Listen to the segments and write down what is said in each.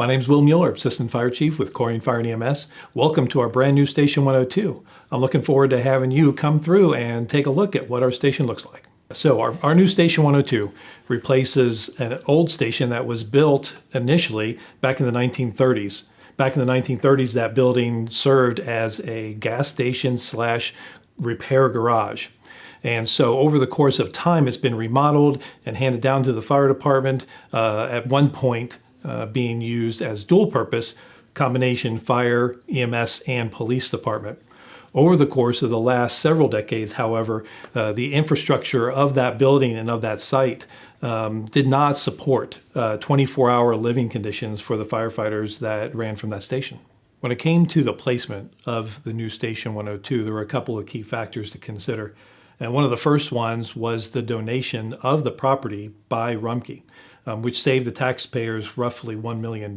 My name is Will Mueller, Assistant Fire Chief with Colerain Fire and EMS. Welcome to our brand new Station 102. I'm looking forward to having you come through and take a look at what our station looks like. So our new Station 102 replaces an old station that was built initially back in the 1930s. Back in the 1930s, that building served as a gas station / repair garage. And so over the course of time, it's been remodeled and handed down to the fire department, at one point being used as dual purpose combination fire, EMS, and police department. Over the course of the last several decades, however, the infrastructure of that building and of that site did not support 24-hour living conditions for the firefighters that ran from that station. When it came to the placement of the new Station 102, there were a couple of key factors to consider. And one of the first ones was the donation of the property by Rumpke, which saved the taxpayers roughly $1 million,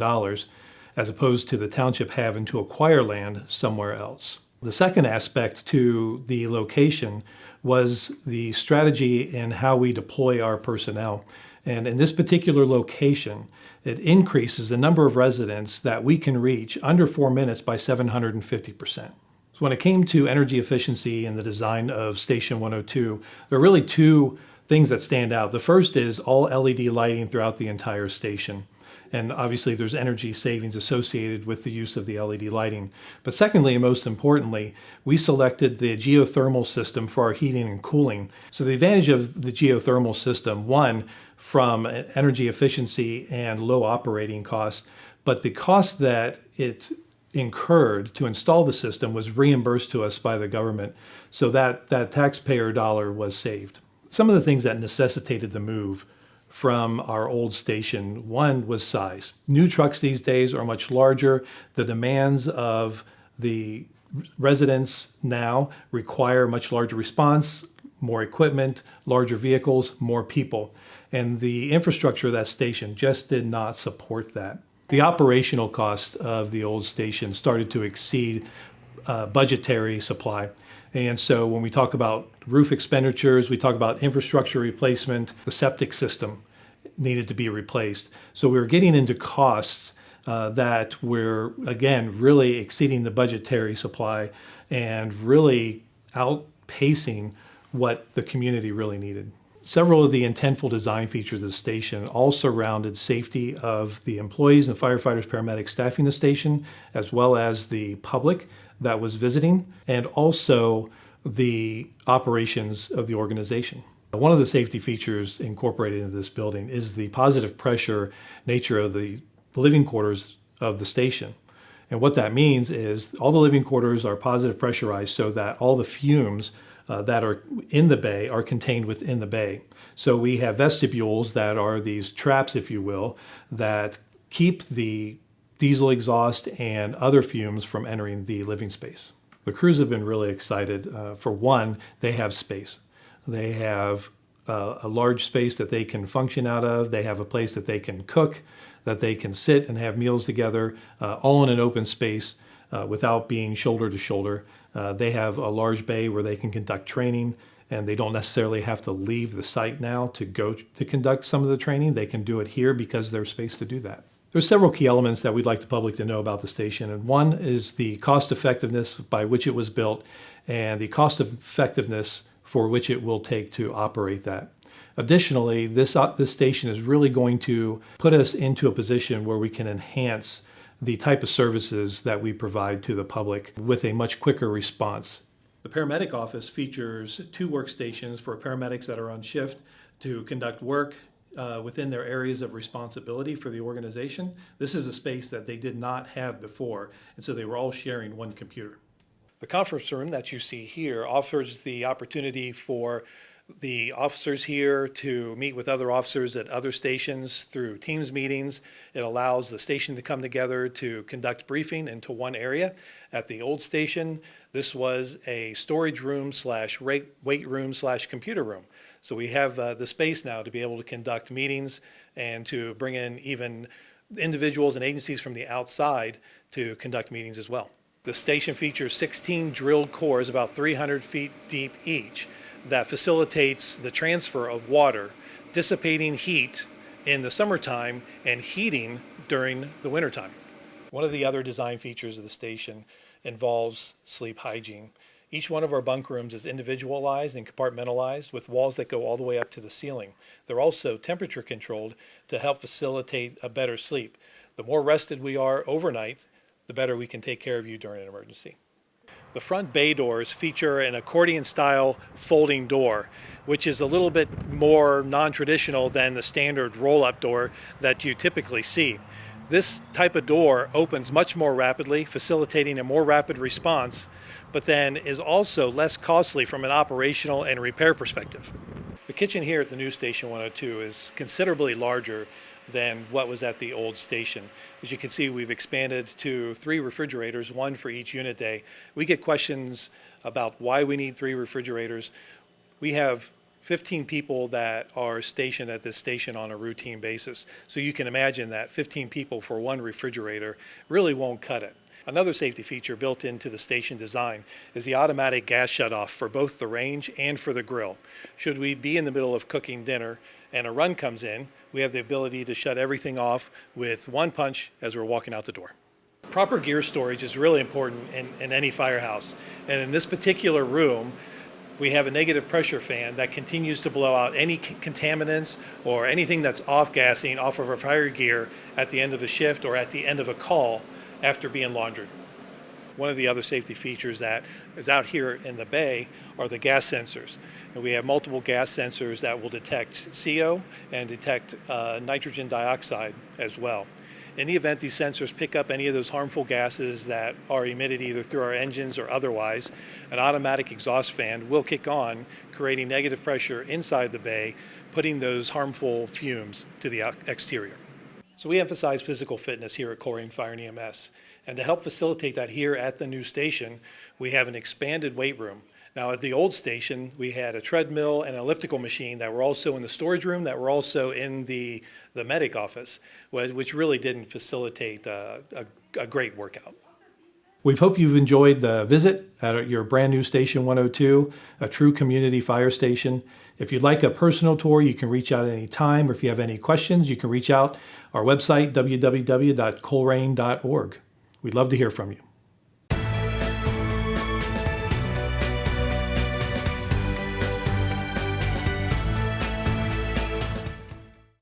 as opposed to the township having to acquire land somewhere else. The second aspect to the location was the strategy in how we deploy our personnel. And in this particular location, it increases the number of residents that we can reach under 4 minutes by 750%. So when it came to energy efficiency and the design of Station 102, there are really two things that stand out. The first is all LED lighting throughout the entire station. And obviously there's energy savings associated with the use of the LED lighting. But secondly, and most importantly, we selected the geothermal system for our heating and cooling. So the advantage of the geothermal system, one, from energy efficiency and low operating costs, but the cost that it incurred to install the system was reimbursed to us by the government. So that taxpayer dollar was saved. Some of the things that necessitated the move from our old station, one was size. New trucks these days are much larger. The demands of the residents now require much larger response, more equipment, larger vehicles, more people. And the infrastructure of that station just did not support that. The operational cost of the old station started to exceed budgetary supply. And so when we talk about roof expenditures, we talk about infrastructure replacement, the septic system needed to be replaced. So we were getting into costs that were, again, really exceeding the budgetary supply and really outpacing what the community really needed. Several of the intentful design features of the station all surrounded safety of the employees and firefighters, paramedics staffing the station, as well as the public that was visiting, and also the operations of the organization. One of the safety features incorporated into this building is the positive pressure nature of the living quarters of the station. And what that means is all the living quarters are positive pressurized so that all the fumes that are in the bay are contained within the bay. So we have vestibules that are these traps, if you will, that keep the diesel exhaust and other fumes from entering the living space. The crews have been really excited. For one, they have space. They have a large space that they can function out of. They have a place that they can cook, that they can sit and have meals together, all in an open space without being shoulder to shoulder. They have a large bay where they can conduct training, and they don't necessarily have to leave the site now to go to conduct some of the training. They can do it here because there's space to do that. There's several key elements that we'd like the public to know about the station, and one is the cost effectiveness by which it was built and the cost effectiveness for which it will take to operate that. Additionally, this station is really going to put us into a position where we can enhance the type of services that we provide to the public with a much quicker response. The paramedic office features 2 workstations for paramedics that are on shift to conduct work within their areas of responsibility for the organization. This is a space that they did not have before, and so they were all sharing one computer. The conference room that you see here offers the opportunity for the officers here to meet with other officers at other stations through Teams meetings. It allows the station to come together to conduct briefing into one area. At the old station, this was a storage room / weight room / computer room. So we have the space now to be able to conduct meetings and to bring in even individuals and agencies from the outside to conduct meetings as well. The station features 16 drilled cores about 300 feet deep each that facilitates the transfer of water, dissipating heat in the summertime and heating during the wintertime. One of the other design features of the station involves sleep hygiene. Each one of our bunk rooms is individualized and compartmentalized with walls that go all the way up to the ceiling. They're also temperature controlled to help facilitate a better sleep. The more rested we are overnight, the better we can take care of you during an emergency. The front bay doors feature an accordion-style folding door, which is a little bit more non-traditional than the standard roll-up door that you typically see. This type of door opens much more rapidly, facilitating a more rapid response, but then is also less costly from an operational and repair perspective. The kitchen here at the new Station 102 is considerably larger than what was at the old station. As you can see, we've expanded to 3 refrigerators, 1 for each unit day. We get questions about why we need 3 refrigerators. We have 15 people that are stationed at this station on a routine basis. So you can imagine that 15 people for 1 refrigerator really won't cut it. Another safety feature built into the station design is the automatic gas shutoff for both the range and for the grill. Should we be in the middle of cooking dinner and a run comes in, we have the ability to shut everything off with 1 punch as we're walking out the door. Proper gear storage is really important in any firehouse. And in this particular room, we have a negative pressure fan that continues to blow out any contaminants or anything that's off-gassing off of our fire gear at the end of a shift or at the end of a call after being laundered. One of the other safety features that is out here in the bay are the gas sensors. And we have multiple gas sensors that will detect CO and detect nitrogen dioxide as well. In the event these sensors pick up any of those harmful gases that are emitted either through our engines or otherwise, an automatic exhaust fan will kick on, creating negative pressure inside the bay, putting those harmful fumes to the exterior. So we emphasize physical fitness here at Colerain Fire and EMS. And to help facilitate that here at the new station, we have an expanded weight room. Now at the old station, we had a treadmill and an elliptical machine that were also in the storage room, that were also in the medic office, which really didn't facilitate a great workout. We hope you've enjoyed the visit at your brand new Station 102, a true community fire station. If you'd like a personal tour, you can reach out at any time, or if you have any questions, you can reach out our website, www.colerain.org. We'd love to hear from you.